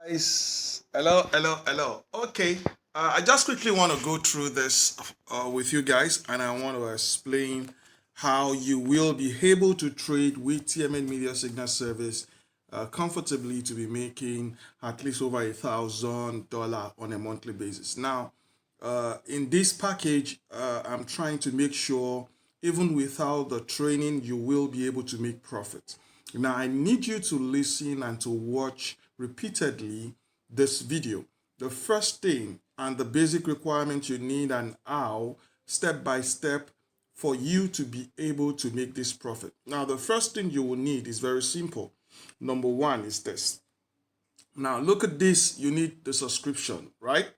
Guys, hello. Okay, I just quickly want to go through this with you guys, and I want to explain how you will be able to trade with TMNmedia Signal Service comfortably to be making at least over $1,000 on a monthly basis. Now, in this package, I'm trying to make sure even without the training, you will be able to make profit. Now, I need you to listen and to watch repeatedly this video. The first thing and the basic requirement you need and how, step by step, for you to be able to make this profit. Now, the first thing you will need is very simple. Number one is this. Now, look at this. You need the subscription, right?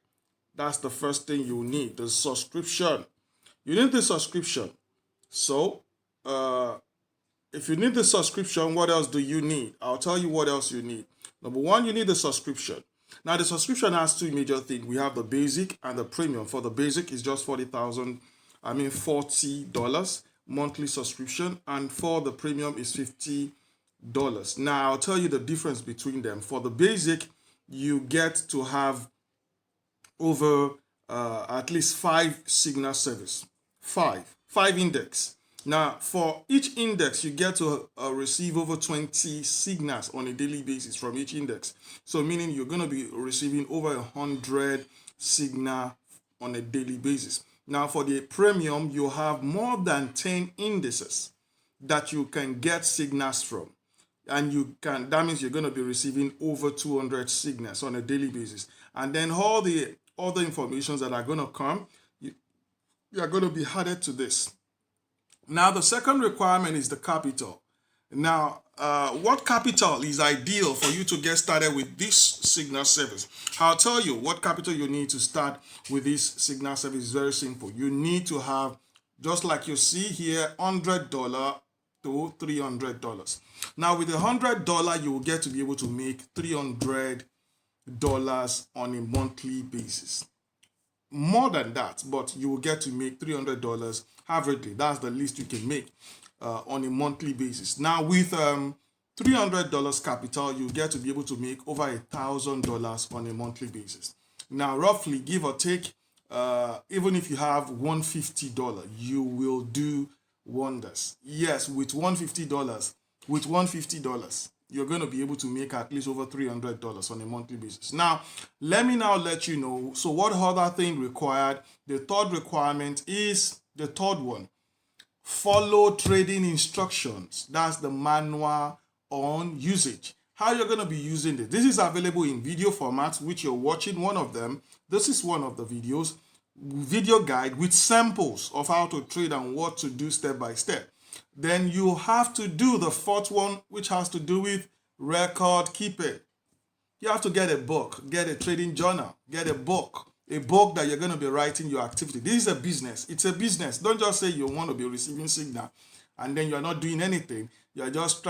That's the first thing you need, the subscription. You need the subscription. So, if you need the subscription, what else do you need? I'll tell you what else you need. Number one, you need the subscription. Now, the subscription has two major things. We have the basic and the premium. For the basic, it's just $40 monthly subscription. And for the premium, it's $50. Now, I'll tell you the difference between them. For the basic, you get to have over at least 5 signal service. Five index. Now, for each index, you get to receive over 20 signals on a daily basis from each index. So, meaning you're going to be receiving over 100 signal on a daily basis. Now, for the premium, you have more than 10 indices that you can get signals from. And that means you're going to be receiving over 200 signals on a daily basis. And then all the other informations that are going to come, you are going to be added to this. Now, the second requirement is the capital. Now, what capital is ideal for you to get started with this signal service? I'll tell you what capital you need to start with this signal service is very simple. You need to have, just like you see here, $100 to $300. Now, with $100, you will get to be able to make $300 on a monthly basis. More than that, but you will get to make $300 averagely. That's the least you can make on a monthly basis. Now, with $300 capital, you get to be able to make over $1,000 on a monthly basis. Now, roughly, give or take, even if you have $150, you will do wonders. Yes, with $150, you're going to be able to make at least over $300 on a monthly basis. Now, let me let you know. So what other thing required? The third requirement is the third one. Follow trading instructions. That's the manual on usage. How you're going to be using this. This is available in video format, which you're watching one of them. This is one of the videos. Video guide with samples of how to trade and what to do step by step. Then you have to do the fourth one, which has to do with record keeping. You have to get a book, get a trading journal, get a book that you're going to be writing your activity. This is a business. It's a business. Don't just say you want to be receiving signal and then you're not doing anything. You're just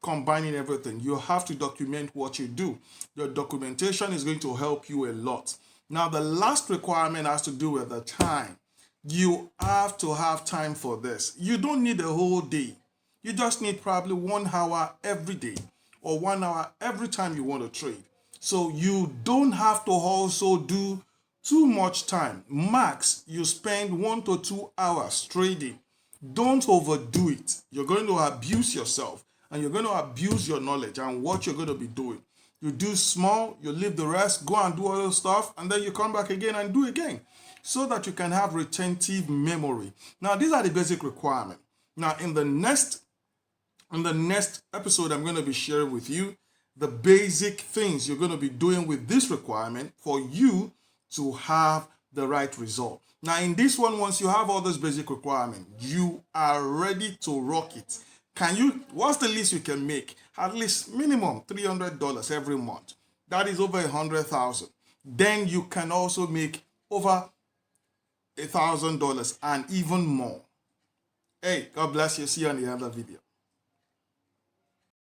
combining everything. You have to document what you do. Your documentation is going to help you a lot. Now, the last requirement has to do with the time. You have to have time for this. You don't need a whole day. You just need probably 1 hour every day or 1 hour every time you want to trade. So you don't have to also do too much time. Max, you spend 1 to 2 hours trading. Don't overdo it. You're going to abuse yourself and you're going to abuse your knowledge and what you're going to be doing. You do small, you leave the rest, go and do other stuff, and then you come back again and do again, so that you can have retentive memory. Now, these are the basic requirements. Now, in the next episode, I'm going to be sharing with you the basic things you're going to be doing with this requirement for you to have the right result. Now, in this one, once you have all those basic requirements, you are ready to rock it. What's the least you can make? At least minimum $300 every month. That is over $100,000. Then you can also make over $1,000 and even more. Hey, God bless you. See you on the other video.